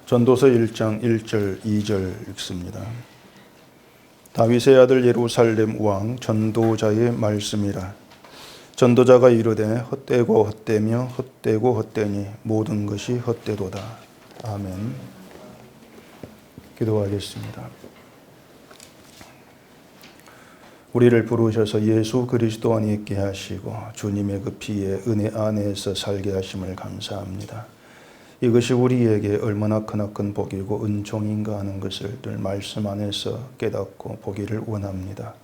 전도서 1장 1절 2절 읽습니다. 다윗의 아들 예루살렘 왕 전도자의 말씀이라. 전도자가 이르되 헛되고 헛되며 헛되고 헛되니 모든 것이 헛되도다. 아멘. 기도하겠습니다. 우리를 부르셔서 예수 그리스도 안에 있게 하시고 주님의 그 피의 은혜 안에서 살게 하심을 감사합니다. 이것이 우리에게 얼마나 크나큰 복이고 은총인가 하는 것을 늘 말씀 안에서 깨닫고 보기를 원합니다.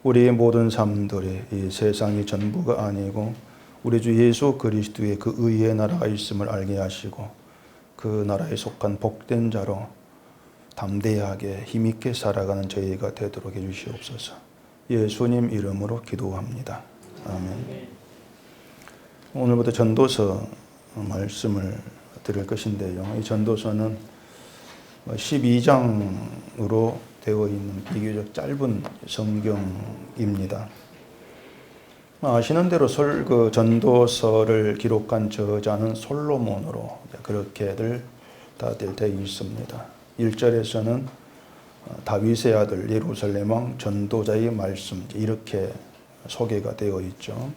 우리의 모든 삶들이 이 세상이 전부가 아니고 우리 주 예수 그리스도의 그 의의 나라가 있음을 알게 하시고 그 나라에 속한 복된 자로 담대하게 힘있게 살아가는 저희가 되도록 해주시옵소서. 예수님 이름으로 기도합니다. 아멘. 오늘부터 전도서 말씀을 드릴 것인데요. 이 전도서는 12장으로 되어 있는 비교적 짧은 성경입니다. 아시는 대로 그 전도서를 기록한 저자는 솔로몬으로 그렇게들 다들 되어 있습니다. 1절에서는 다윗의 아들 예루살렘 왕 전도자의 말씀 이렇게 소개가 되어 있죠.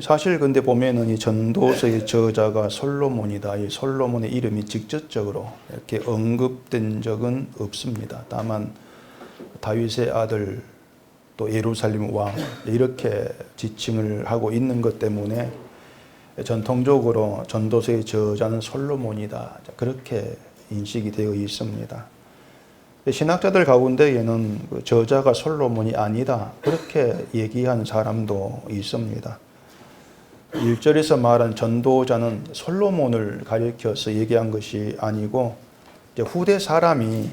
사실 근데 보면은 이 전도서의 저자가 솔로몬이다. 이 솔로몬의 이름이 직접적으로 이렇게 언급된 적은 없습니다. 다만 다윗의 아들 또 예루살렘 왕 이렇게 지칭을 하고 있는 것 때문에 전통적으로 전도서의 저자는 솔로몬이다. 그렇게 인식이 되어 있습니다. 신학자들 가운데에는 저자가 솔로몬이 아니다. 그렇게 얘기한 사람도 있습니다. 1절에서 말한 전도자는 솔로몬을 가리켜서 얘기한 것이 아니고 후대 사람이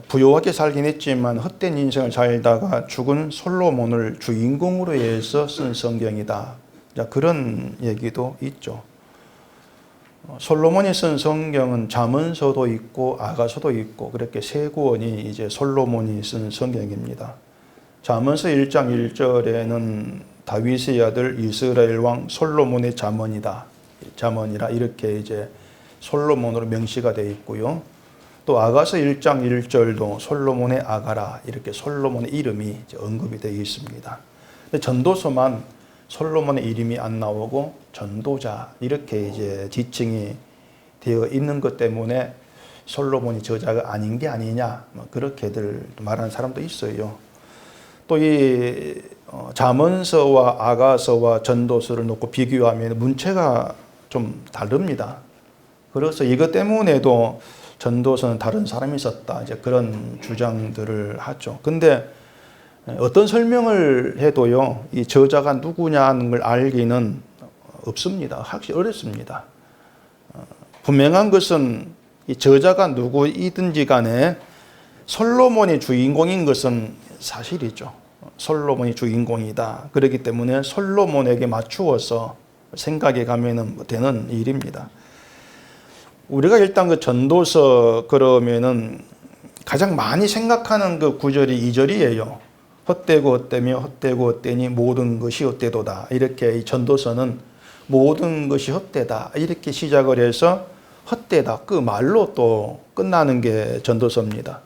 부유하게 살긴 했지만 헛된 인생을 살다가 죽은 솔로몬을 주인공으로 해서 쓴 성경이다. 그런 얘기도 있죠. 솔로몬이 쓴 성경은 잠언서도 있고 아가서도 있고 그렇게 세 권이 이제 솔로몬이 쓴 성경입니다. 잠언서 1장 1절에는 다윗의 아들 이스라엘 왕 솔로몬의 잠언이다. 잠언이라 이렇게 이제 솔로몬으로 명시가 되어 있고요. 또 아가서 1장 1절도 솔로몬의 아가라 이렇게 솔로몬의 이름이 이제 언급이 되어 있습니다. 근데 전도서만 솔로몬의 이름이 안 나오고 전도자 이렇게 이제 지칭이 되어 있는 것 때문에 솔로몬이 저자가 아닌 게 아니냐 그렇게들 말하는 사람도 있어요. 또 이 잠언서와 아가서와 전도서를 놓고 비교하면 문체가 좀 다릅니다. 그래서 이것 때문에도 전도서는 다른 사람이 썼다 이제 그런 주장들을 하죠. 근데 어떤 설명을 해도요, 이 저자가 누구냐는 걸 알기는 없습니다. 확실히 어렵습니다. 분명한 것은 이 저자가 누구이든지 간에 솔로몬이 주인공인 것은 사실이죠. 솔로몬이 주인공이다. 그렇기 때문에 솔로몬에게 맞추어서 생각해 가면 되는 일입니다. 우리가 일단 그 전도서 그러면은 가장 많이 생각하는 그 구절이 2절이에요. 헛되고 헛되며 헛되고 헛되니 모든 것이 헛되도다. 이렇게 이 전도서는 모든 것이 헛되다. 이렇게 시작을 해서 헛되다. 그 말로 또 끝나는 게 전도서입니다.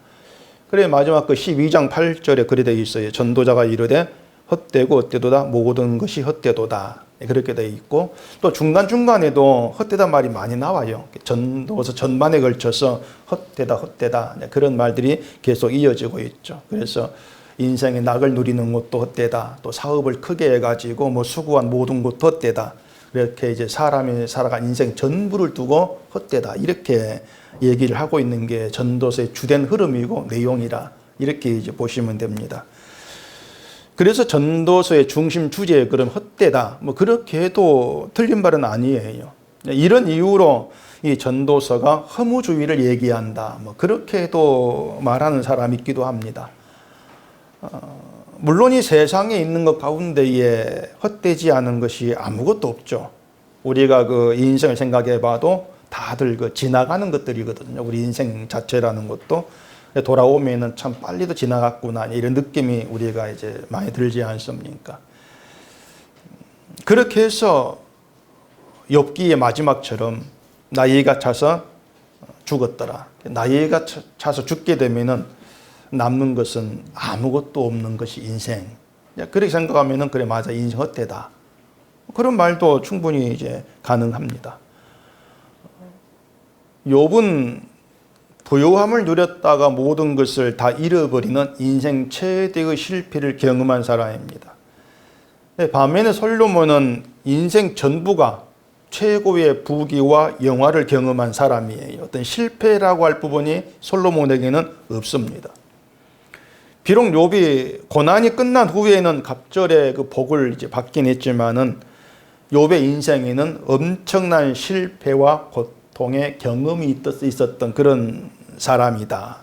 그래 마지막 그 12장 8절에 그리 되어 있어요. 전도자가 이르되 헛되고 헛되도다. 모든 것이 헛되도다. 그렇게 되어 있고 또 중간중간에도 헛되다 말이 많이 나와요. 전도서 전반에 걸쳐서 헛되다 헛되다 그런 말들이 계속 이어지고 있죠. 그래서 인생의 낙을 누리는 것도 헛되다. 또 사업을 크게 해가지고 뭐 수고한 모든 것도 헛되다. 이렇게 이제 사람이 살아간 인생 전부를 두고 헛되다. 이렇게 얘기를 하고 있는 게 전도서의 주된 흐름이고 내용이라 이렇게 이제 보시면 됩니다. 그래서 전도서의 중심 주제에 그런 헛되다. 뭐 그렇게 해도 틀린 말은 아니에요. 이런 이유로 이 전도서가 허무주의를 얘기한다. 뭐 그렇게 해도 말하는 사람이 있기도 합니다. 물론 이 세상에 있는 것 가운데에 헛되지 않은 것이 아무것도 없죠. 우리가 그 인생을 생각해 봐도 다들 그 지나가는 것들이거든요. 우리 인생 자체라는 것도 돌아오면은 참 빨리도 지나갔구나 이런 느낌이 우리가 이제 많이 들지 않습니까? 그렇게 해서 욥기의 마지막처럼 나이가 차서 죽었더라. 나이가 차서 죽게 되면은 남는 것은 아무것도 없는 것이 인생. 그렇게 생각하면은 그래 맞아 인생 헛되다. 그런 말도 충분히 이제 가능합니다. 욥은 부요함을 누렸다가 모든 것을 다 잃어버리는 인생 최대의 실패를 경험한 사람입니다. 반면에 솔로몬은 인생 전부가 최고의 부귀와 영화를 경험한 사람이에요. 어떤 실패라고 할 부분이 솔로몬에게는 없습니다. 비록 욥이 고난이 끝난 후에는 갑절의 그 복을 이제 받긴 했지만은 욥의 인생에는 엄청난 실패와 고통의 경험이 있었던 그런 사람이다.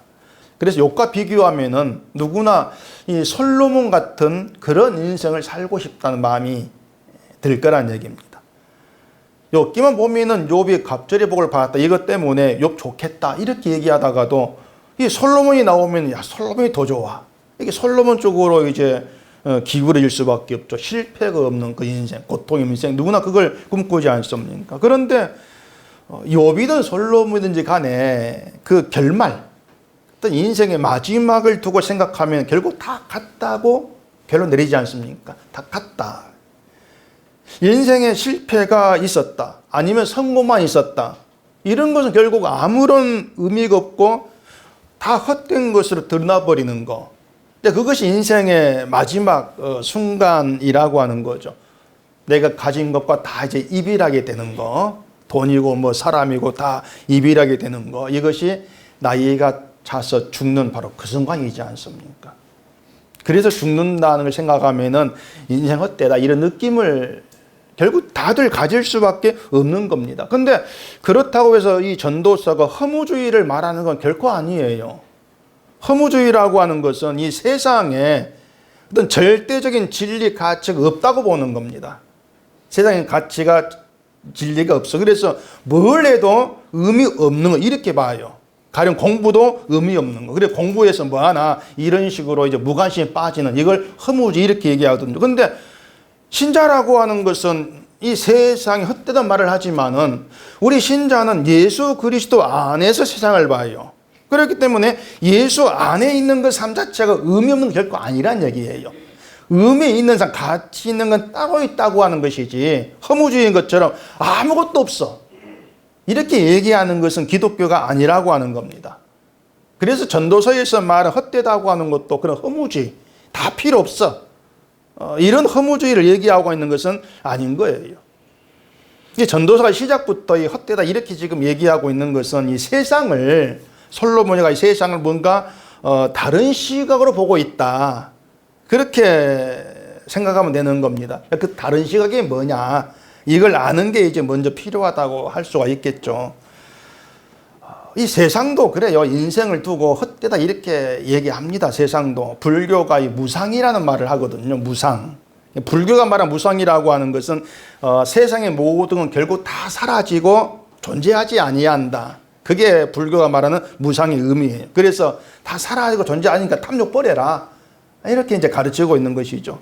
그래서 욥과 비교하면은 누구나 이 솔로몬 같은 그런 인생을 살고 싶다는 마음이 들 거란 얘기입니다. 욥기만 보면은 욥이 갑절의 복을 받았다. 이것 때문에 욥 좋겠다. 이렇게 얘기하다가도 이 솔로몬이 나오면 야, 솔로몬이 더 좋아. 이게 솔로몬 쪽으로 이제 기울어질 수밖에 없죠. 실패가 없는 그 인생, 고통의 인생. 누구나 그걸 꿈꾸지 않습니까? 그런데 욥이든 솔로몬이든지 간에 그 결말, 어떤 인생의 마지막을 두고 생각하면 결국 다 같다고 결론 내리지 않습니까? 다 같다. 인생에 실패가 있었다. 아니면 성공만 있었다. 이런 것은 결국 아무런 의미가 없고 다 헛된 것으로 드러나버리는 거. 근데 그것이 인생의 마지막 순간이라고 하는 거죠. 내가 가진 것과 다 이제 이별하게 되는 거. 돈이고 뭐 사람이고 다 이별하게 되는 거. 이것이 나이가 차서 죽는 바로 그 순간이지 않습니까? 그래서 죽는다는 걸 생각하면은 인생 헛되다 이런 느낌을 결국 다들 가질 수밖에 없는 겁니다. 근데 그렇다고 해서 이 전도서가 허무주의를 말하는 건 결코 아니에요. 허무주의라고 하는 것은 이 세상에 어떤 절대적인 진리 가치가 없다고 보는 겁니다. 세상에 가치가 진리가 없어. 그래서 뭘 해도 의미 없는 거 이렇게 봐요. 가령 공부도 의미 없는 거. 그래 공부해서 뭐 하나 이런 식으로 이제 무관심에 빠지는 이걸 허무주의 이렇게 얘기하거든요. 근데 신자라고 하는 것은 이 세상에 헛되던 말을 하지만은 우리 신자는 예수 그리스도 안에서 세상을 봐요. 그렇기 때문에 예수 안에 있는 그 삶 자체가 의미 없는 게 결코 아니란 얘기예요. 의미 있는 삶, 가치 있는 건 따로 있다고 하는 것이지 허무주의인 것처럼 아무것도 없어. 이렇게 얘기하는 것은 기독교가 아니라고 하는 겁니다. 그래서 전도서에서 말은 헛되다고 하는 것도 그런 허무주의, 다 필요 없어. 이런 허무주의를 얘기하고 있는 것은 아닌 거예요. 이 전도서가 시작부터 이 헛되다 이렇게 지금 얘기하고 있는 것은 이 세상을 솔로몬이가 이 세상을 뭔가 다른 시각으로 보고 있다. 그렇게 생각하면 되는 겁니다. 그 다른 시각이 뭐냐? 이걸 아는 게 이제 먼저 필요하다고 할 수가 있겠죠. 이 세상도 그래요. 인생을 두고 헛되다 이렇게 얘기합니다. 세상도. 불교가 이 무상이라는 말을 하거든요. 무상. 불교가 말한 무상이라고 하는 것은 세상의 모든 건 결국 다 사라지고 존재하지 아니한다. 그게 불교가 말하는 무상의 의미예요. 그래서 다 사라지고 존재하니까 탐욕 버려라. 이렇게 이제 가르치고 있는 것이죠.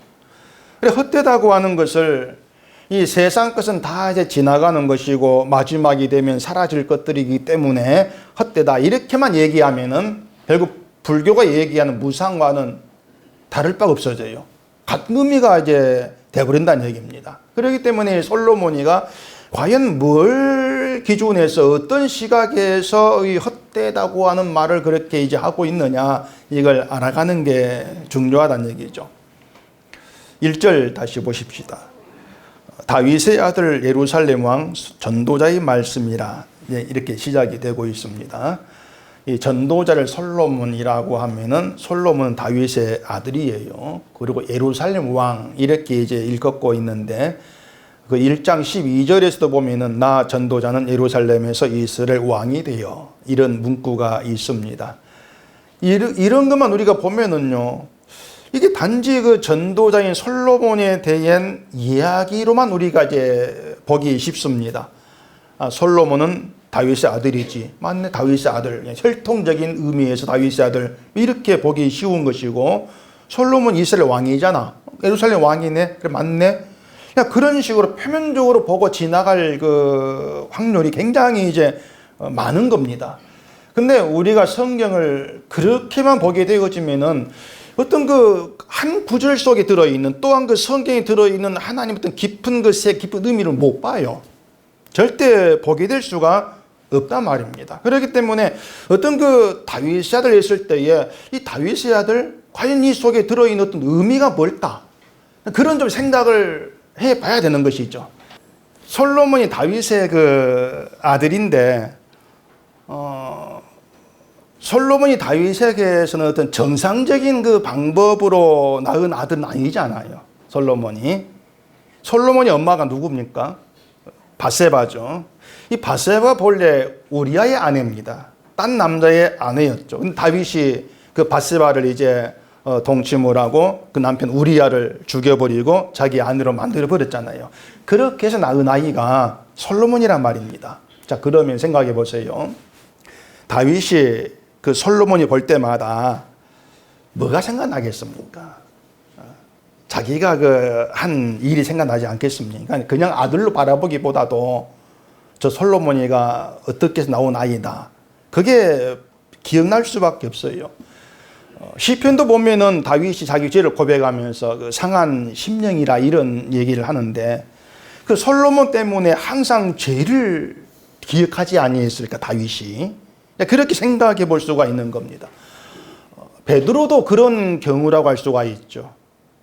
그래 헛되다고 하는 것을 이 세상 것은 다 이제 지나가는 것이고 마지막이 되면 사라질 것들이기 때문에 헛되다 이렇게만 얘기하면은 결국 불교가 얘기하는 무상과는 다를 바가 없어져요. 같은 의미가 이제 돼버린다는 얘기입니다. 그렇기 때문에 솔로몬이가 과연 뭘 기준에서 어떤 시각에서 이 헛되다고 하는 말을 그렇게 이제 하고 있느냐 이걸 알아가는 게 중요하다는 얘기죠. 1절 다시 보십시다. 다윗의 아들 예루살렘 왕 전도자의 말씀이라 이렇게 시작이 되고 있습니다. 이 전도자를 솔로몬이라고 하면은 솔로몬은 다윗의 아들이에요. 그리고 예루살렘 왕 이렇게 이제 읽고 있는데 그 1장 12절에서도 보면은 나 전도자는 예루살렘에서 이스라엘 왕이 되어 이런 문구가 있습니다. 이런 것만 우리가 보면은요. 이게 단지 그 전도자인 솔로몬에 대한 이야기로만 우리가 이제 보기 쉽습니다. 솔로몬은 다윗의 아들이지. 맞네, 다윗의 아들. 혈통적인 의미에서 다윗의 아들. 이렇게 보기 쉬운 것이고, 솔로몬 이스라엘 왕이잖아. 예루살렘 왕이네. 그래, 맞네. 그냥 그런 식으로 표면적으로 보고 지나갈 그 확률이 굉장히 이제 많은 겁니다. 근데 우리가 성경을 그렇게만 보게 되어지면은 어떤 그 한 구절 속에 들어있는, 또한 그 성경에 들어있는 하나님 어떤 깊은 것의 깊은 의미를 못 봐요. 절대 보게 될 수가 없단 말입니다. 그렇기 때문에 어떤 그 다윗의 아들 했을 때에 이 다윗의 아들 과연 이 속에 들어있는 어떤 의미가 뭘까? 그런 좀 생각을 해 봐야 되는 것이죠. 솔로몬이 다윗의 그 아들인데, 솔로몬이 다윗에게서는 어떤 정상적인 그 방법으로 낳은 아들은 아니잖아요. 솔로몬이 엄마가 누굽니까? 밧세바죠. 이 밧세바 본래 우리아의 아내입니다. 딴 남자의 아내였죠. 근데 다윗이 그 밧세바를 이제 동침을 하고 그 남편 우리아를 죽여버리고 자기 아내로 만들어 버렸잖아요. 그렇게 해서 낳은 아이가 솔로몬이란 말입니다. 자, 그러면 생각해 보세요. 다윗이 그 솔로몬이 볼 때마다 뭐가 생각나겠습니까? 자기가 그 한 일이 생각나지 않겠습니까? 그냥 아들로 바라보기보다도 저 솔로몬이가 어떻게 해서 나온 아이다, 그게 기억날 수밖에 없어요. 시편도 보면은 다윗이 자기 죄를 고백하면서 그 상한 심령이라 이런 얘기를 하는데, 그 솔로몬 때문에 항상 죄를 기억하지 아니했을까 다윗이? 그렇게 생각해 볼 수가 있는 겁니다. 베드로도 그런 경우라고 할 수가 있죠.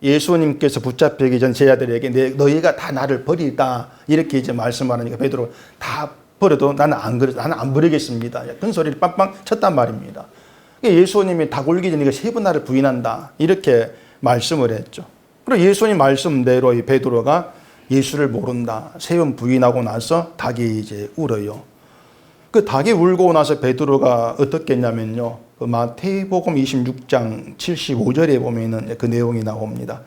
예수님께서 붙잡히기 전 제자들에게 너희가 다 나를 버리다 이렇게 이제 말씀하니까 베드로 다 버려도 나는 안 버리겠습니다. 큰 소리를 빵빵 쳤단 말입니다. 예수님이 다 굴기 전에 3번 나를 부인한다 이렇게 말씀을 했죠. 그리고 예수님 말씀대로 이 베드로가 예수를 모른다 3번 부인하고 나서 닭이 이제 울어요. 그 닭이 울고 나서 베드로가 어떻게 했냐면요, 그 마태복음 26장 75절에 보면은 그 내용이 나옵니다.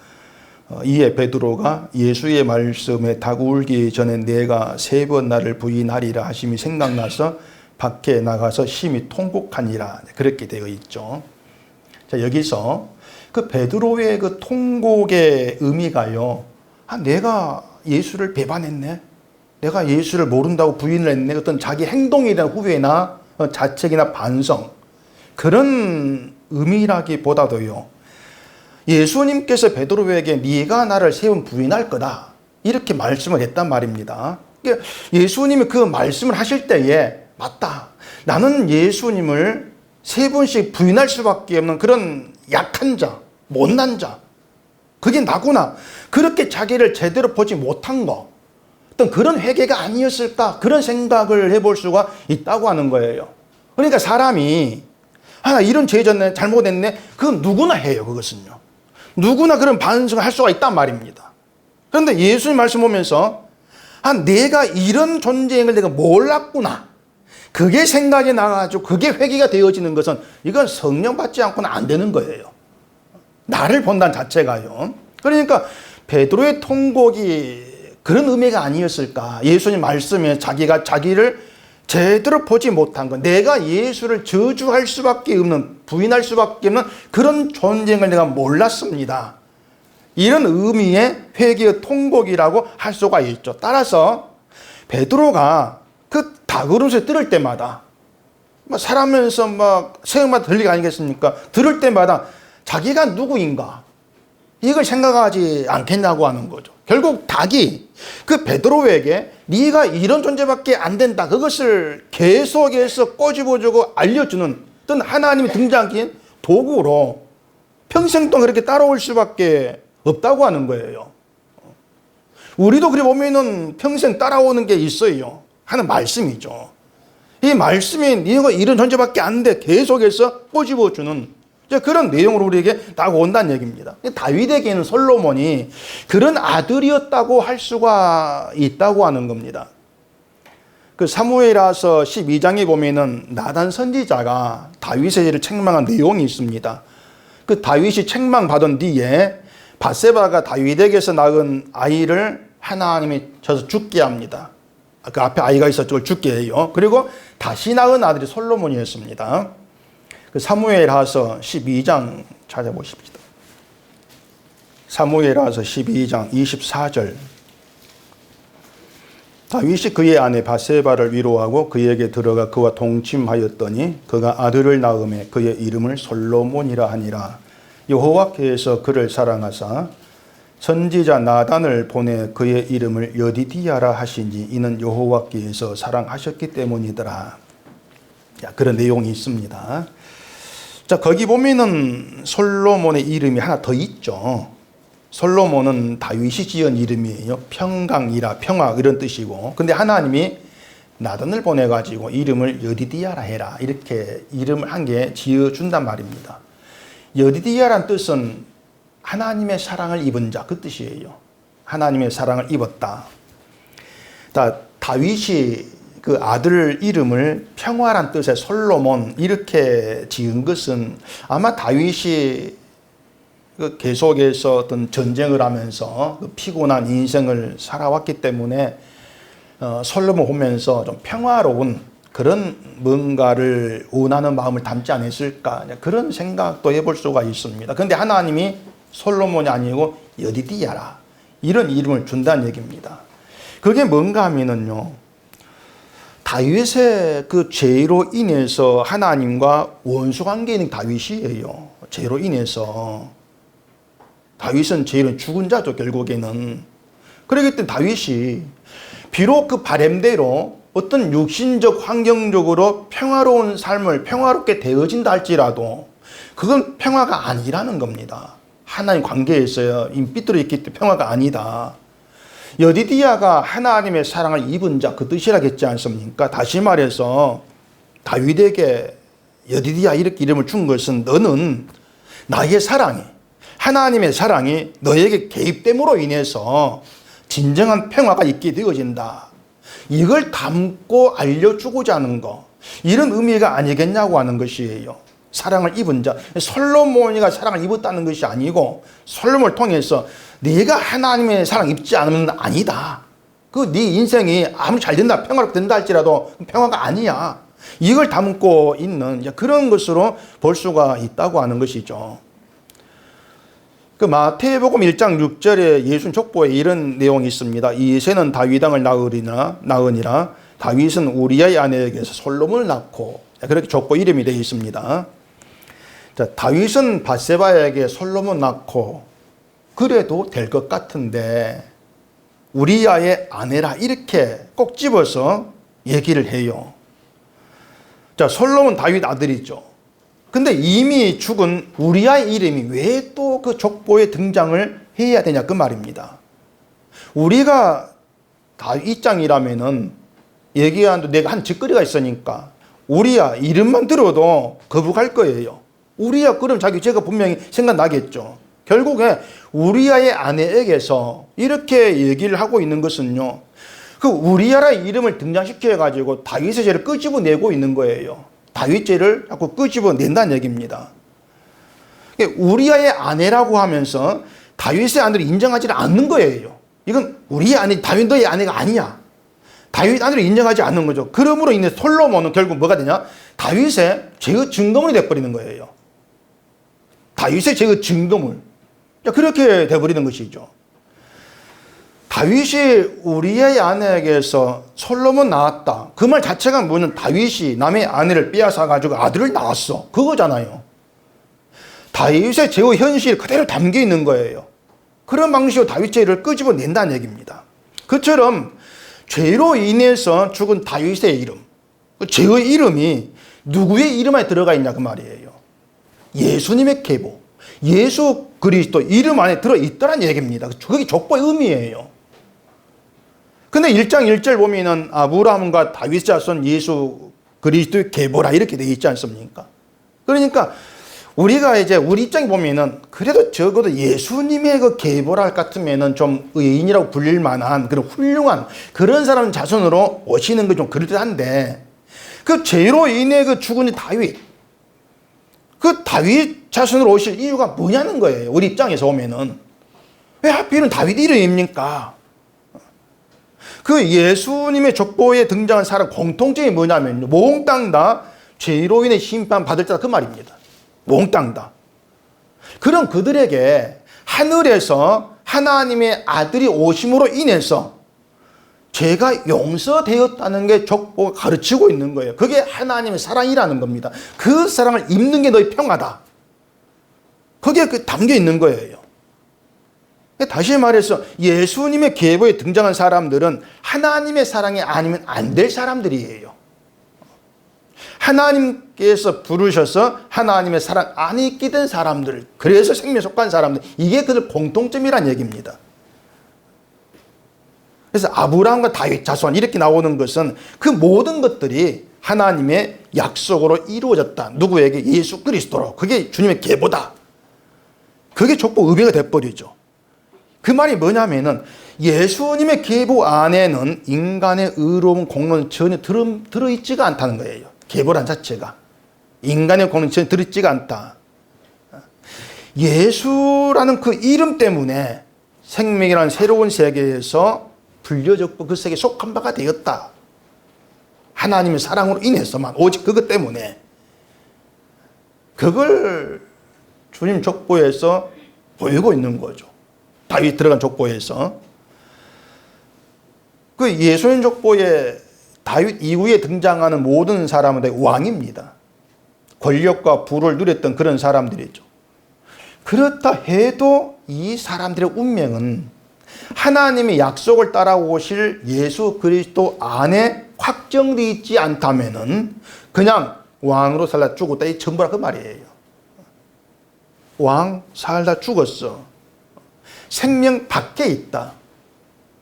이에 베드로가 예수의 말씀에 닭 울기 전에 내가 3번 나를 부인하리라 하심이 생각나서 밖에 나가서 심히 통곡하니라, 그렇게 되어 있죠. 자, 여기서 그 베드로의 그 통곡의 의미가요, 내가 예수를 배반했네, 내가 예수를 모른다고 부인을 했네, 어떤 자기 행동에 대한 후회나 자책이나 반성, 그런 의미라기보다도요, 예수님께서 베드로에게 네가 나를 3번 부인할 거다 이렇게 말씀을 했단 말입니다. 예수님이 그 말씀을 하실 때에 맞다, 나는 예수님을 3번씩 부인할 수밖에 없는 그런 약한 자, 못난 자, 그게 나구나, 그렇게 자기를 제대로 보지 못한 거, 어떤 그런 회개가 아니었을까, 그런 생각을 해볼 수가 있다고 하는 거예요. 그러니까 사람이 이런 죄 졌네, 잘못했네, 그건 누구나 해요. 그것은요, 누구나 그런 반성을 할 수가 있단 말입니다. 그런데 예수님 말씀 보면서 내가 이런 존재임을 내가 몰랐구나, 그게 생각이 나가지고 그게 회개가 되어지는 것은 이건 성령 받지 않고는 안 되는 거예요. 나를 본다는 자체가요. 그러니까 베드로의 통곡이 그런 의미가 아니었을까. 예수님 말씀에 자기가 자기를 제대로 보지 못한 것, 내가 예수를 저주할 수밖에 없는, 부인할 수밖에 없는 그런 존재임을 내가 몰랐습니다, 이런 의미의 회개의 통곡이라고 할 수가 있죠. 따라서 베드로가 그 닭울음소리 들을 때마다, 살아면서 새벽마다 들리가 아니겠습니까? 들을 때마다 자기가 누구인가 이걸 생각하지 않겠냐고 하는 거죠. 결국 닭이 그 베드로에게 네가 이런 존재밖에 안 된다, 그것을 계속해서 꼬집어주고 알려주는 어떤 하나님이 등장한 도구로 평생 동안 그렇게 따라올 수밖에 없다고 하는 거예요. 우리도 그래 보면은 평생 따라오는 게 있어요. 하는 말씀이죠. 이 말씀이 네가 이런 존재밖에 안 돼 계속해서 꼬집어주는 그런 내용으로 우리에게 다가온다는 얘기입니다. 다윗에게는 솔로몬이 그런 아들이었다고 할 수가 있다고 하는 겁니다. 그 사무엘하서 12장에 보면은 나단 선지자가 다윗의 죄를 책망한 내용이 있습니다. 그 다윗이 책망받은 뒤에 밧세바가 다윗에게서 낳은 아이를 하나님이 쳐서 죽게 합니다. 그 앞에 아이가 있었죠. 그걸 죽게 해요. 그리고 다시 낳은 아들이 솔로몬이었습니다. 그 사무엘하서 12장 찾아보십시다. 사무엘하서 12장 24절. 다윗이 그의 아내 바세바를 위로하고 그에게 들어가 그와 동침하였더니 그가 아들을 낳음에 그의 이름을 솔로몬이라 하니라. 여호와께서 그를 사랑하사 선지자 나단을 보내 그의 이름을 여디디야라 하시니 이는 여호와께서 사랑하셨기 때문이더라. 그런 내용이 있습니다. 자, 거기 보면은 솔로몬의 이름이 하나 더 있죠. 솔로몬은 다윗이 지은 이름이에요. 평강이라 평화 이런 뜻이고, 근데 하나님이 나단을 보내가지고 이름을 여디디야라 해라 이렇게 이름을 한 개 지어준단 말입니다. 여디디야란 뜻은 하나님의 사랑을 입은 자 그 뜻이에요. 하나님의 사랑을 입었다. 다윗이 그 아들 이름을 평화란 뜻의 솔로몬 이렇게 지은 것은 아마 다윗이 계속해서 어떤 전쟁을 하면서 피곤한 인생을 살아왔기 때문에 솔로몬 보면서 좀 평화로운 그런 뭔가를 원하는 마음을 담지 않았을까 그런 생각도 해볼 수가 있습니다. 그런데 하나님이 솔로몬이 아니고 여디디야라 이런 이름을 준다는 얘기입니다. 그게 뭔가 하면은요, 다윗의 그 죄로 인해서 하나님과 원수 관계에 있는 다윗이에요. 죄로 인해서 다윗은 죄로 죽은 자죠, 결국에는. 그렇기 때문에 다윗이 비록 그 바램대로 어떤 육신적 환경적으로 평화로운 삶을 평화롭게 되어진다 할지라도 그건 평화가 아니라는 겁니다. 하나님 관계에서요, 삐뚤어 있기 때문에 평화가 아니다. 여디디야가 하나님의 사랑을 입은 자 그 뜻이라겠지 않습니까? 다시 말해서 다윗에게 여디디야 이렇게 이름을 준 것은 너는 나의 사랑이 하나님의 사랑이 너에게 개입됨으로 인해서 진정한 평화가 있게 되어진다. 이걸 담고 알려주고자 하는 거, 이런 의미가 아니겠냐고 하는 것이에요. 사랑을 입은 자, 솔로몬이가 사랑을 입었다는 것이 아니고 솔로몬을 통해서 네가 하나님의 사랑 입지 않으면 아니다. 그 네 인생이 아무리 잘 된다, 평화롭게 된다 할지라도 평화가 아니야. 이걸 담고 있는 그런 것으로 볼 수가 있다고 하는 것이죠. 그 마태복음 1장 6절에 예수님 족보에 이런 내용이 있습니다. 이새는 다윗 왕을 낳으니라. 다윗은 우리아의 아내에게서 솔로몬을 낳고, 그렇게 족보 이름이 되어 있습니다. 자, 다윗은 바세바에게 솔로몬 낳고 그래도 될 것 같은데 우리아의 아내라 이렇게 꼭 집어서 얘기를 해요. 자, 솔로몬 다윗 아들이죠. 근데 이미 죽은 우리아의 이름이 왜 또 그 족보에 등장을 해야 되냐 그 말입니다. 우리가 다윗 장이라면은 얘기한 내가 한 짓거리가 있으니까 우리아 이름만 들어도 거북할 거예요. 우리아 그럼 자기 죄가 분명히 생각나겠죠. 결국에 우리아의 아내에게서 이렇게 얘기를 하고 있는 것은요, 그 우리아라의 이름을 등장시켜 가지고 다윗의 죄를 끄집어내고 있는 거예요. 다윗 죄를 자꾸 끄집어낸다는 얘기입니다. 우리아의 아내라고 하면서 다윗의 아내를 인정하지 않는 거예요. 이건 우리의 아내, 다윗 너의 아내가 아니야. 다윗 아내를 인정하지 않는 거죠. 그러므로 인해 솔로몬은 결국 뭐가 되냐? 다윗의 죄의 증거물이 돼버리는 거예요. 다윗의 죄의 증거물. 그렇게 돼버리는 것이죠. 다윗이 우리의 아내에게서 솔로몬 낳았다. 그 말 자체가 뭐냐면 다윗이 남의 아내를 빼앗아가지고 아들을 낳았어. 그거잖아요. 다윗의 죄의 현실이 그대로 담겨 있는 거예요. 그런 방식으로 다윗 죄를 끄집어낸다는 얘기입니다. 그처럼 죄로 인해서 죽은 다윗의 이름, 그 죄의 이름이 누구의 이름 안에 들어가 있냐 그 말이에요. 예수님의 계보, 예수 그리스도 이름 안에 들어있다는 얘기입니다. 그게 족보의 의미예요. 근데 1장 1절 보면은 아브라함과 다윗 자손 예수 그리스도의 계보라 이렇게 되어 있지 않습니까? 그러니까 우리가 이제 우리 입장에 보면은 그래도 적어도 예수님의 그 계보랄 같으면은 좀 의인이라고 불릴 만한 그런 훌륭한 그런 사람 자손으로 오시는 게 좀 그럴듯한데, 그 죄로 인해 그 죽은 다윗, 그 다윗 자손으로 오실 이유가 뭐냐는 거예요. 우리 입장에서 보면은 왜 하필은 다윗 이름입니까? 그 예수님의 족보에 등장한 사람 공통점이 뭐냐면요, 몽땅 다 죄로 인해 심판 받을 자다 그 말입니다. 몽땅 다. 그럼 그들에게 하늘에서 하나님의 아들이 오심으로 인해서 죄가 용서되었다는 게 족보가 가르치고 있는 거예요. 그게 하나님의 사랑이라는 겁니다. 그 사랑을 입는 게 너희 평화다. 거기에 담겨 있는 거예요. 다시 말해서 예수님의 계보에 등장한 사람들은 하나님의 사랑이 아니면 안 될 사람들이에요. 하나님께서 부르셔서 하나님의 사랑 안에 있게 된 사람들, 그래서 생명에 속한 사람들, 이게 그들 공통점이란 얘기입니다. 그래서 아브라함과 다윗 자손 이렇게 나오는 것은 그 모든 것들이 하나님의 약속으로 이루어졌다. 누구에게? 예수 그리스도로. 그게 주님의 계보다. 그게 족보 의배가 돼버리죠. 그 말이 뭐냐면은 예수님의 계보 안에는 인간의 의로운 공로는 전혀 들어있지가 않다는 거예요. 계보란 자체가. 인간의 공로는 전혀 들어있지가 않다. 예수라는 그 이름 때문에 생명이라는 새로운 세계에서 불려졌고 그 세계에 속한 바가 되었다. 하나님의 사랑으로 인해서만, 오직 그것 때문에. 그걸 주님 족보에서 보이고 있는 거죠. 다윗 들어간 족보에서. 그 예수님 족보에 다윗 이후에 등장하는 모든 사람은 다 왕입니다. 권력과 부를 누렸던 그런 사람들이죠. 그렇다 해도 이 사람들의 운명은 하나님의 약속을 따라오실 예수 그리스도 안에 확정되어 있지 않다면은 그냥 왕으로 살다 죽었다, 이 전부라 그 말이에요. 왕 살다 죽었어. 생명 밖에 있다.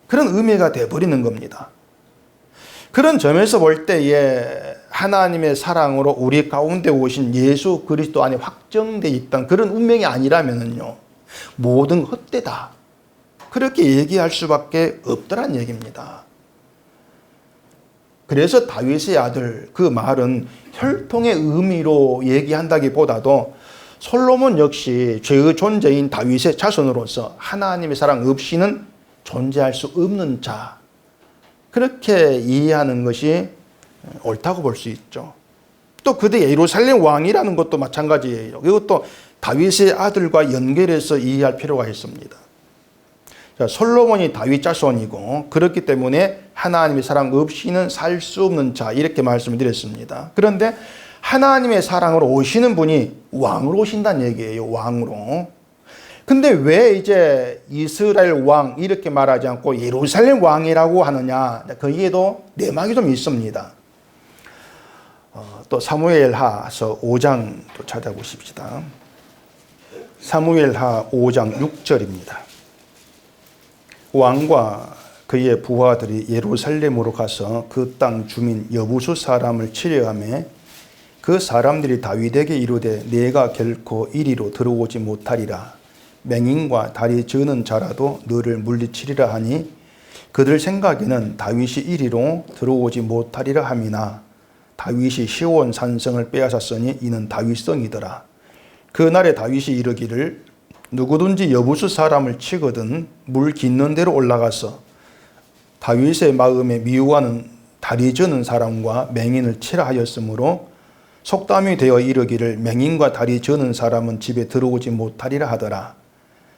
그런 의미가 되어버리는 겁니다. 그런 점에서 볼 때에 하나님의 사랑으로 우리 가운데 오신 예수 그리스도 안에 확정되어 있던 그런 운명이 아니라면요, 모든 헛되다. 그렇게 얘기할 수밖에 없더란 얘기입니다. 그래서 다윗의 아들, 그 말은 혈통의 의미로 얘기한다기보다도 솔로몬 역시 죄의 존재인 다윗의 자손으로서 하나님의 사랑 없이는 존재할 수 없는 자, 그렇게 이해하는 것이 옳다고 볼 수 있죠. 또 그대 예루살렘 왕이라는 것도 마찬가지예요. 이것도 다윗의 아들과 연결해서 이해할 필요가 있습니다. 자, 솔로몬이 다윗 자손이고 그렇기 때문에 하나님의 사랑 없이는 살 수 없는 자, 이렇게 말씀을 드렸습니다. 그런데 하나님의 사랑으로 오시는 분이 왕으로 오신다는 얘기예요. 왕으로. 근데 왜 이제 이스라엘 왕 이렇게 말하지 않고 예루살렘 왕이라고 하느냐? 거기에도 내막이 좀 있습니다. 또 사무엘하서 5장 또 찾아보십시다. 사무엘하 5장 6절입니다. 왕과 그의 부하들이 예루살렘으로 가서 그 땅 주민 여부수 사람을 치려하며 그 사람들이 다윗에게 이르되 내가 결코 이리로 들어오지 못하리라. 맹인과 다리 저는 자라도 너를 물리치리라 하니 그들 생각에는 다윗이 이리로 들어오지 못하리라 함이나 다윗이 시온 산성을 빼앗았으니 이는 다윗성이더라. 그날에 다윗이 이르기를 누구든지 여부수 사람을 치거든 물 깃는 데로 올라가서 다윗의 마음에 미워하는 다리 저는 사람과 맹인을 치라 하였으므로 속담이 되어 이르기를 맹인과 다리 저는 사람은 집에 들어오지 못하리라 하더라.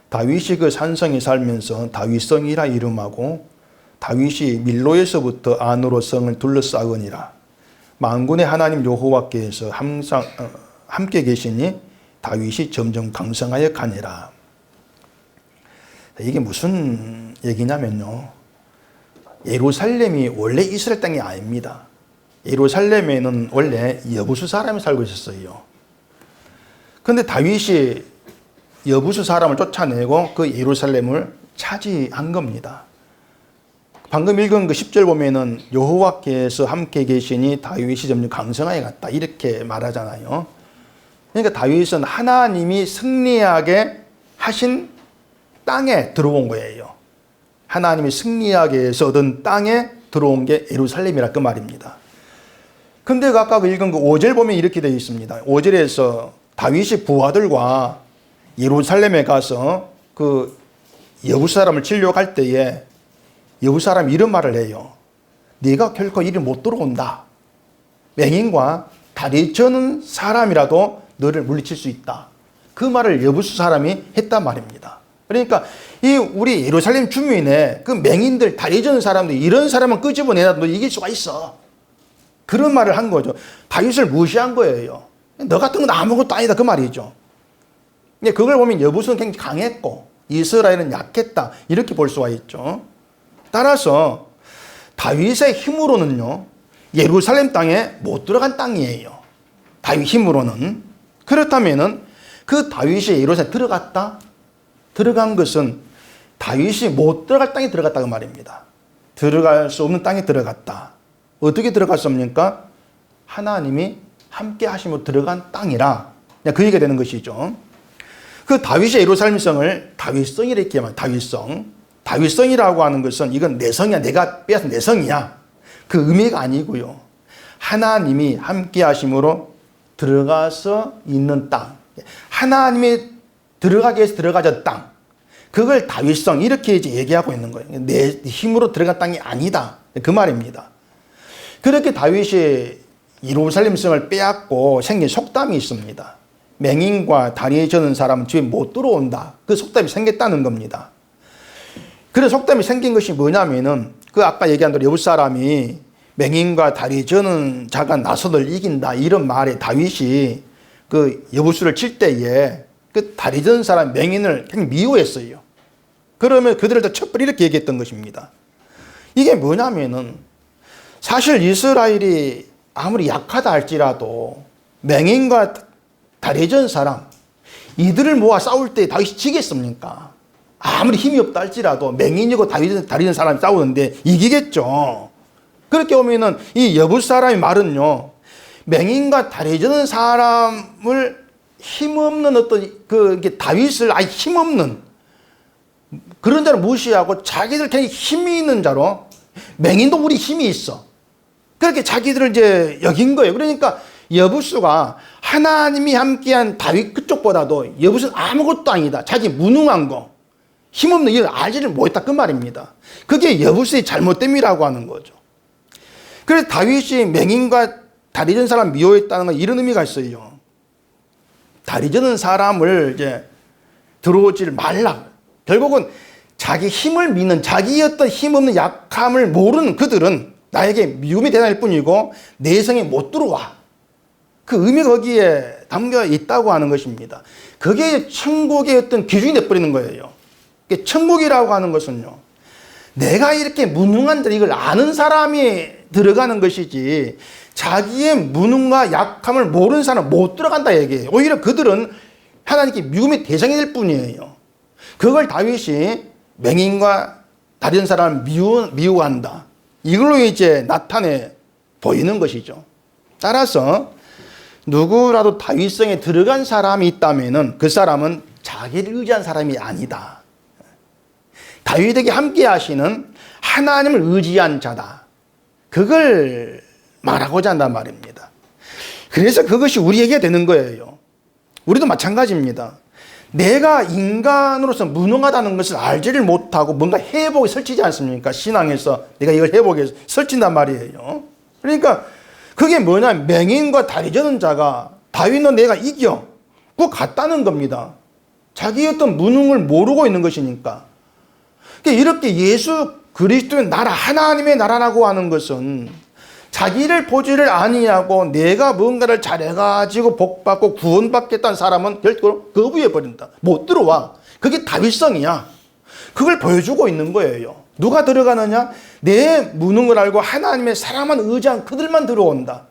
다윗이 그 산성에 살면서 다윗성이라 이름하고 다윗이 밀로에서부터 안으로 성을 둘러싸으니라. 만군의 하나님 여호와께서 항상 함께 계시니 다윗이 점점 강성하여 가니라. 이게 무슨 얘기냐면요, 예루살렘이 원래 이스라엘 땅이 아닙니다. 예루살렘에는 원래 여부수 사람이 살고 있었어요. 그런데 다윗이 여부수 사람을 쫓아내고 그 예루살렘을 차지한 겁니다. 방금 읽은 그 10절 보면은 여호와께서 함께 계시니 다윗이 점점 강성하게 갔다, 이렇게 말하잖아요. 그러니까 다윗은 하나님이 승리하게 하신 땅에 들어온 거예요. 하나님이 승리하게 해서 얻은 땅에 들어온 게 예루살렘이라 그 말입니다. 근데 아까 읽은 그 5절 보면 이렇게 되어 있습니다. 5절에서 다윗이 부하들과 예루살렘에 가서 그 여부수 사람을 치려고 할 때에 여부수 사람이 이런 말을 해요. 네가 결코 이리 못 들어온다. 맹인과 다리 저는 사람이라도 너를 물리칠 수 있다. 그 말을 여부수 사람이 했단 말입니다. 그러니까 이 우리 예루살렘 주민의 그 맹인들, 다리 저는 사람들, 이런 사람은 끄집어내놔도 너 이길 수가 있어. 그런 말을 한 거죠. 다윗을 무시한 거예요. 너 같은 건 아무것도 아니다 그 말이죠. 그걸 보면 여부수는 굉장히 강했고 이스라엘은 약했다 이렇게 볼 수가 있죠. 따라서 다윗의 힘으로는요 예루살렘 땅에 못 들어간 땅이에요. 다윗 힘으로는. 그렇다면은 그 다윗이 예루살렘에 들어갔다? 들어간 것은 다윗이 못 들어갈 땅에 들어갔다 그 말입니다. 들어갈 수 없는 땅에 들어갔다. 어떻게 들어갔습니까? 하나님이 함께 하시며 들어간 땅이라 그 얘기가 되는 것이죠. 그 다윗의 예루살렘 성을 다윗성이라 이렇게 말합니다. 다윗성. 다윗성이라고 하는 것은 이건 내 성이야. 내가 빼앗은 내 성이야. 그 의미가 아니고요. 하나님이 함께 하심으로 들어가서 있는 땅. 하나님이 들어가기 위해서 들어가자 땅. 그걸 다윗성 이렇게 이제 얘기하고 있는 거예요. 내 힘으로 들어간 땅이 아니다. 그 말입니다. 그렇게 다윗이 예루살렘 성을 빼앗고 생긴 속담이 있습니다. 맹인과 다리 저는 사람은 집에 못 들어온다. 그 속담이 생겼다는 겁니다. 그런 속담이 생긴 것이 뭐냐면은 그 아까 얘기한 대로 여부 사람이 맹인과 다리 저는 자가 나서들 이긴다 이런 말에 다윗이 그 여부수를 칠 때에 그 다리 저는 사람 맹인을 그냥 미워했어요. 그러면 그들을 다 첩벌 이렇게 얘기했던 것입니다. 이게 뭐냐면은 사실 이스라엘이 아무리 약하다 할지라도 맹인과 다리 전 사람 이들을 모아 싸울 때 다윗이 지겠습니까? 아무리 힘이 없다 할지라도 맹인이고 다리 전 사람이 싸우는데 이기겠죠. 그렇게 보면은 이 여부 사람의 말은요 맹인과 다리 전 사람을 힘없는 어떤 다윗을 아예 힘없는 그런 자를 무시하고 자기들 그냥 힘이 있는 자로 맹인도 우리 힘이 있어. 그렇게 자기들을 이제 여긴 거예요. 그러니까 여부수가 하나님이 함께한 다윗 그쪽보다도 여부수는 아무것도 아니다. 자기 무능한 거, 힘없는 일을 알지를 못했다 그 말입니다. 그게 여부수의 잘못됨이라고 하는 거죠. 그래서 다윗이 맹인과 다리 전 사람 미워했다는 건 이런 의미가 있어요. 다리 저는 사람을 이제 들어오지 말라. 결국은 자기 힘을 믿는 자기의 어떤 힘없는 약함을 모르는 그들은 나에게 미움이 되날 뿐이고 내 성에 못 들어와. 그 의미가 거기에 담겨 있다고 하는 것입니다. 그게 천국의 어떤 기준이 돼버리는 거예요. 천국이라고 하는 것은요. 내가 이렇게 무능한데 이걸 아는 사람이 들어가는 것이지 자기의 무능과 약함을 모르는 사람은 못 들어간다 얘기해요. 오히려 그들은 하나님께 미움의 대상이 될 뿐이에요. 그걸 다윗이 맹인과 다른 사람을 미워한다. 이걸로 이제 나타내 보이는 것이죠. 따라서 누구라도 다윗성에 들어간 사람이 있다면은 그 사람은 자기를 의지한 사람이 아니다. 다윗에게 함께 하시는 하나님을 의지한 자다. 그걸 말하고자 한단 말입니다. 그래서 그것이 우리에게 되는 거예요. 우리도 마찬가지입니다. 내가 인간으로서 무능하다는 것을 알지를 못하고 뭔가 회복에 설치지 않습니까? 신앙에서 내가 이걸 회복에 설친단 말이에요. 그러니까 그게 뭐냐, 맹인과 다리 저는 자가 다윗은 내가 이겨 그거 같다는 겁니다. 자기 어떤 무능을 모르고 있는 것이니까. 이렇게 예수 그리스도의 나라, 하나님의 나라라고 하는 것은 자기를 보지를 아니하고 내가 뭔가를 잘해가지고 복받고 구원받겠다는 사람은 결코 거부해버린다. 못 들어와. 그게 다윗성이야. 그걸 보여주고 있는 거예요. 누가 들어가느냐? 내 무능을 알고 하나님의 사랑만 의지한 그들만 들어온다.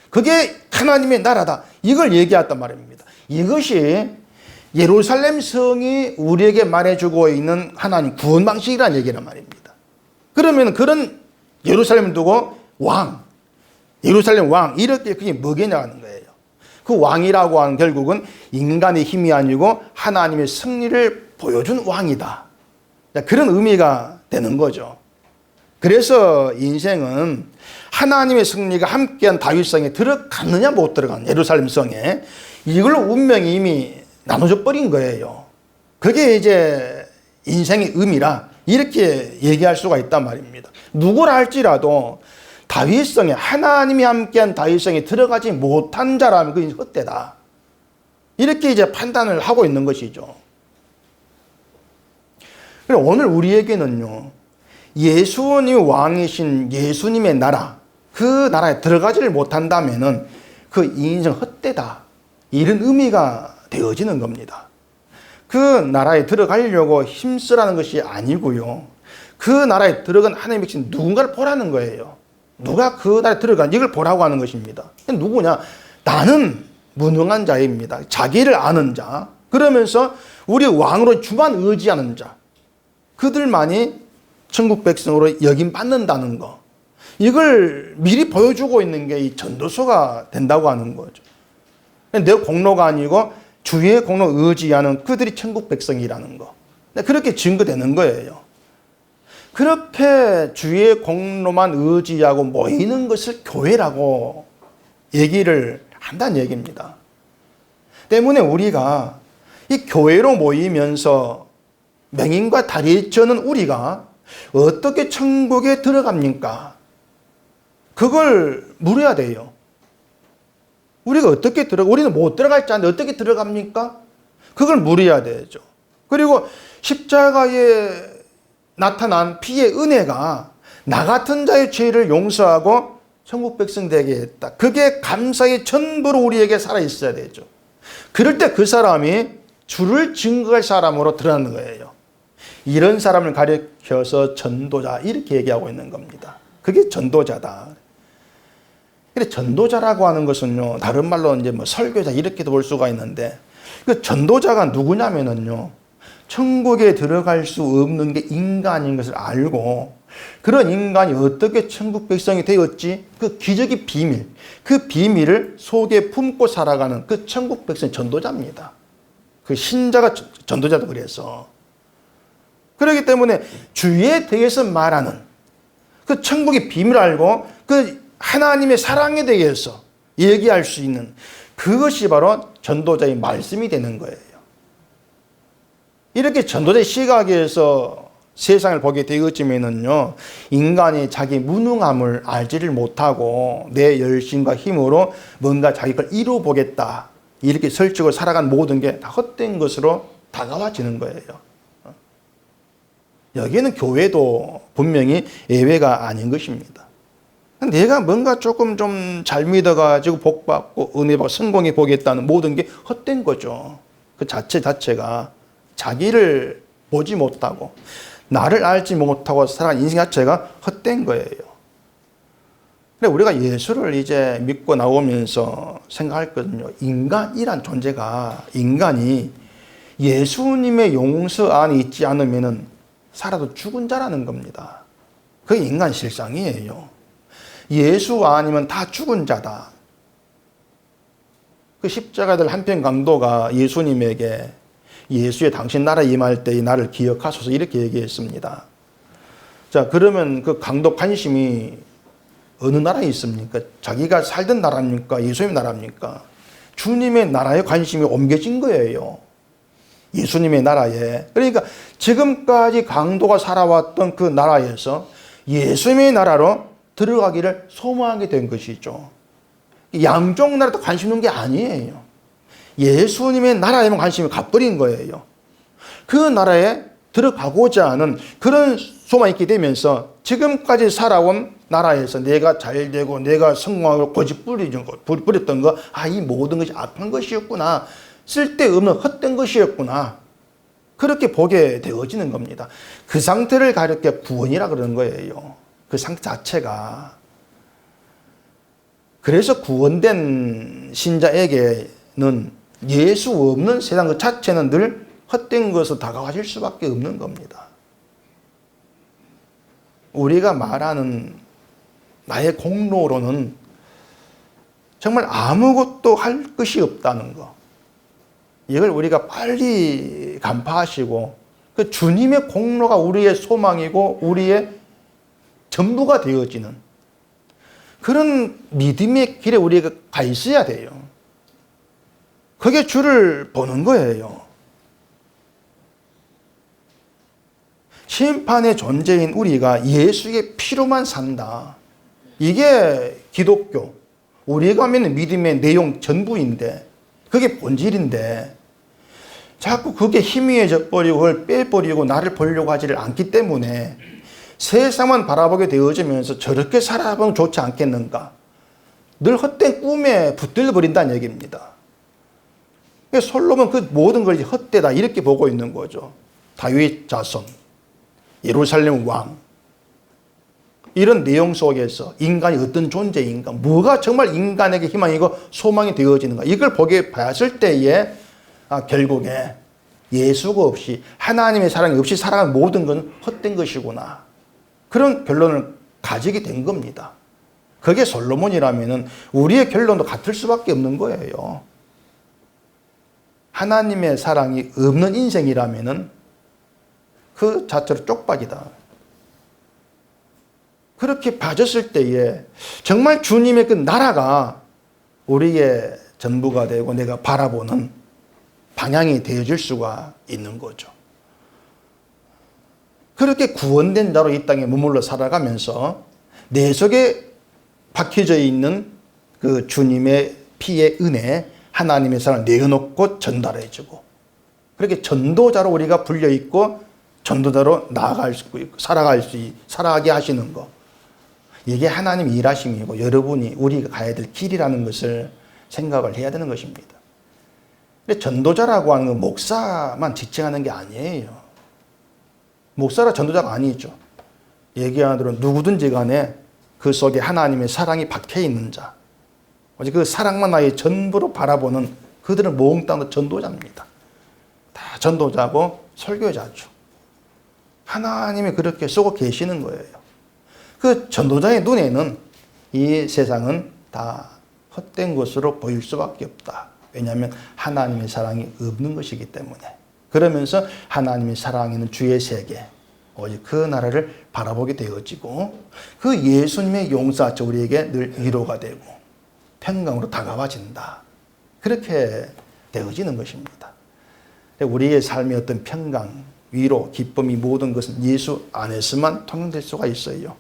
그게 하나님의 나라다. 이걸 얘기했단 말입니다. 이것이 예루살렘 성이 우리에게 말해주고 있는 하나님 구원 방식이라는 얘기란 말입니다. 그러면 그런 예루살렘을 두고 왕, 예루살렘 왕 이렇게 그게 뭐겠냐 하는 거예요. 그 왕이라고 하는 결국은 인간의 힘이 아니고 하나님의 승리를 보여준 왕이다. 그런 의미가 되는 거죠. 그래서 인생은 하나님의 승리가 함께한 다윗성에 들어갔느냐 못 들어간 예루살렘 성에 이걸로 운명이 이미 나눠져 버린 거예요. 그게 이제 인생의 의미라 이렇게 얘기할 수가 있단 말입니다. 누구라 할지라도 다윗성에 하나님이 함께한 다윗성에 들어가지 못한 자라면 그게 헛되다. 이렇게 이제 판단을 하고 있는 것이죠. 오늘 우리에게는요, 예수님이 왕이신 예수님의 나라, 그 나라에 들어가지를 못한다면은 그 인생 헛되다, 이런 의미가 되어지는 겁니다. 그 나라에 들어가려고 힘쓰라는 것이 아니고요, 그 나라에 들어간 하나님의 백성 누군가를 보라는 거예요. 누가 그 나라에 들어간 이걸 보라고 하는 것입니다. 누구냐? 나는 무능한 자입니다. 자기를 아는 자, 그러면서 우리 왕으로 주만 의지하는 자, 그들만이 천국 백성으로 여김받는다는 거, 이걸 미리 보여주고 있는 게 이 전도서가 된다고 하는 거죠. 내 공로가 아니고 주의 공로 의지하는 그들이 천국 백성이라는 거, 그렇게 증거되는 거예요. 그렇게 주의 공로만 의지하고 모이는 것을 교회라고 얘기를 한다는 얘기입니다. 때문에 우리가 이 교회로 모이면서 맹인과 다리 저는 우리가 어떻게 천국에 들어갑니까? 그걸 물어야 돼요. 우리가 어떻게 우리는 못 들어갈 자인데 어떻게 들어갑니까? 그걸 물어야 되죠. 그리고 십자가에 나타난 피의 은혜가 나 같은 자의 죄를 용서하고 천국 백성 되게 했다. 그게 감사의 전부로 우리에게 살아있어야 되죠. 그럴 때 그 사람이 주를 증거할 사람으로 드러나는 거예요. 이런 사람을 가리켜서 전도자, 이렇게 얘기하고 있는 겁니다. 그게 전도자다. 근데 전도자라고 하는 것은요, 다른 말로 이제 뭐 설교자 이렇게도 볼 수가 있는데, 그 전도자가 누구냐면은요, 천국에 들어갈 수 없는 게 인간인 것을 알고, 그런 인간이 어떻게 천국 백성이 되었지, 그 기적의 비밀, 그 비밀을 속에 품고 살아가는 그 천국 백성 전도자입니다. 그 신자가 전도자도 그래서. 그렇기 때문에 주에 대해서 말하는 그 천국의 비밀을 알고 그 하나님의 사랑에 대해서 얘기할 수 있는 그것이 바로 전도자의 말씀이 되는 거예요. 이렇게 전도자의 시각에서 세상을 보게 되었지만은요, 인간이 자기 무능함을 알지를 못하고 내 열심과 힘으로 뭔가 자기 걸 이루어보겠다, 이렇게 설득을 살아간 모든 게 다 헛된 것으로 다가와지는 거예요. 여기는 교회도 분명히 예외가 아닌 것입니다. 내가 뭔가 조금 좀 잘 믿어가지고 복받고 은혜받고 성공해 보겠다는 모든 게 헛된 거죠. 그 자체가 자기를 보지 못하고 나를 알지 못하고 살아간 인생 자체가 헛된 거예요. 근데 우리가 예수를 이제 믿고 나오면서 생각할 거든요. 인간이란 존재가, 인간이 예수님의 용서 안에 있지 않으면은 살아도 죽은 자라는 겁니다. 그게 인간 실상이에요. 예수 아니면 다 죽은 자다. 그 십자가들 한편 강도가 예수님에게 예수의 당신 나라에 임할 때의 나를 기억하소서, 이렇게 얘기했습니다. 자, 그러면 그 강도 관심이 어느 나라에 있습니까? 자기가 살던 나라입니까? 예수님의 나라입니까? 주님의 나라에 관심이 옮겨진 거예요. 예수님의 나라에. 그러니까 지금까지 강도가 살아왔던 그 나라에서 예수님의 나라로 들어가기를 소망하게 된 것이죠. 양쪽 나라도 관심 있는 게 아니에요. 예수님의 나라에만 관심이 가버린 거예요. 그 나라에 들어가고자 하는 그런 소망이 있게 되면서 지금까지 살아온 나라에서 내가 잘 되고 내가 성공하고 고집 부렸던 거, 이 모든 것이 악한 것이었구나, 쓸데없는 헛된 것이었구나, 그렇게 보게 되어지는 겁니다. 그 상태를 가리켜 구원이라 그러는 거예요. 그 상태 자체가. 그래서 구원된 신자에게는 예수 없는 세상 그 자체는 늘 헛된 것으로 다가와질 수밖에 없는 겁니다. 우리가 말하는 나의 공로로는 정말 아무것도 할 것이 없다는 거, 이걸 우리가 빨리 간파하시고 그 주님의 공로가 우리의 소망이고 우리의 전부가 되어지는 그런 믿음의 길에 우리가 가 있어야 돼요. 그게 주를 보는 거예요. 심판의 존재인 우리가 예수의 피로만 산다. 이게 기독교, 우리가 믿는 믿음의 내용 전부인데, 그게 본질인데, 자꾸 그게 희미해져 버리고 그걸 빼버리고 나를 보려고 하지를 않기 때문에 세상만 바라보게 되어지면서 저렇게 살아보면 좋지 않겠는가. 늘 헛된 꿈에 붙들려 버린다는 얘기입니다. 솔로몬 그 모든 걸 헛되다 이렇게 보고 있는 거죠. 다윗 자손, 예루살렘 왕, 이런 내용 속에서 인간이 어떤 존재인가, 뭐가 정말 인간에게 희망이고 소망이 되어지는가, 이걸 보게 봤을 때에 결국에 예수가 없이, 하나님의 사랑이 없이 살아가는 모든 건 헛된 것이구나, 그런 결론을 가지게 된 겁니다. 그게 솔로몬이라면 우리의 결론도 같을 수밖에 없는 거예요. 하나님의 사랑이 없는 인생이라면 그 자체로 쪽박이다. 그렇게 빠졌을 때에 정말 주님의 그 나라가 우리의 전부가 되고 내가 바라보는 방향이 되어질 수가 있는 거죠. 그렇게 구원된 자로 이 땅에 머물러 살아가면서 내 속에 박혀져 있는 그 주님의 피의 은혜, 하나님의 사랑을 내어놓고 전달해주고, 그렇게 전도자로 우리가 불려있고 전도자로 나아갈 수 있고 살아가게 하시는 거, 이게 하나님 일하심이고 여러분이 우리가 가야 될 길이라는 것을 생각을 해야 되는 것입니다. 근데 전도자라고 하는 건 목사만 지칭하는 게 아니에요. 목사라 전도자가 아니죠. 얘기하는 대로 누구든지 간에 그 속에 하나님의 사랑이 박혀 있는 자, 오직 그 사랑만 나의 전부로 바라보는 그들은 몽땅 전도자입니다. 다 전도자고 설교자죠. 하나님이 그렇게 쓰고 계시는 거예요. 그 전도자의 눈에는 이 세상은 다 헛된 것으로 보일 수밖에 없다. 왜냐하면 하나님의 사랑이 없는 것이기 때문에. 그러면서 하나님의 사랑에는 주의 세계, 오직 그 나라를 바라보게 되어지고, 그 예수님의 용서 우리에게 늘 위로가 되고 평강으로 다가와진다. 그렇게 되어지는 것입니다. 우리의 삶의 어떤 평강, 위로, 기쁨이 모든 것은 예수 안에서만 통용될 수가 있어요.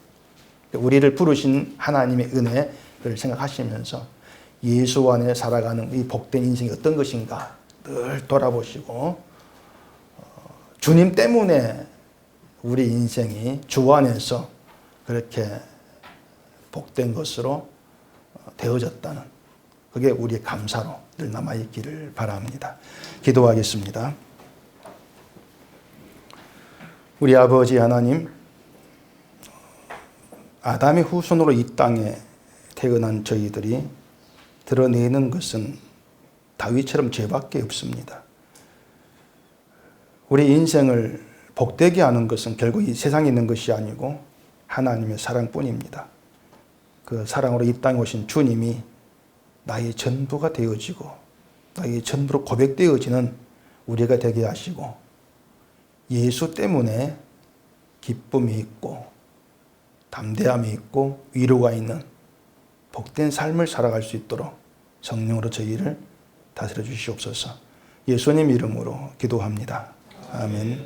우리를 부르신 하나님의 은혜를 생각하시면서 예수 안에 살아가는 이 복된 인생이 어떤 것인가 늘 돌아보시고, 주님 때문에 우리 인생이 주 안에서 그렇게 복된 것으로 되어졌다는, 그게 우리의 감사로 늘 남아있기를 바랍니다. 기도하겠습니다. 우리 아버지 하나님, 아담의 후손으로 이 땅에 태어난 저희들이 드러내는 것은 다윗처럼 죄밖에 없습니다. 우리 인생을 복되게 하는 것은 결국 이 세상에 있는 것이 아니고 하나님의 사랑뿐입니다. 그 사랑으로 이 땅에 오신 주님이 나의 전부가 되어지고 나의 전부로 고백되어지는 우리가 되게 하시고, 예수 때문에 기쁨이 있고 담대함이 있고 위로가 있는 복된 삶을 살아갈 수 있도록 성령으로 저희를 다스려 주시옵소서. 예수님 이름으로 기도합니다. 아멘.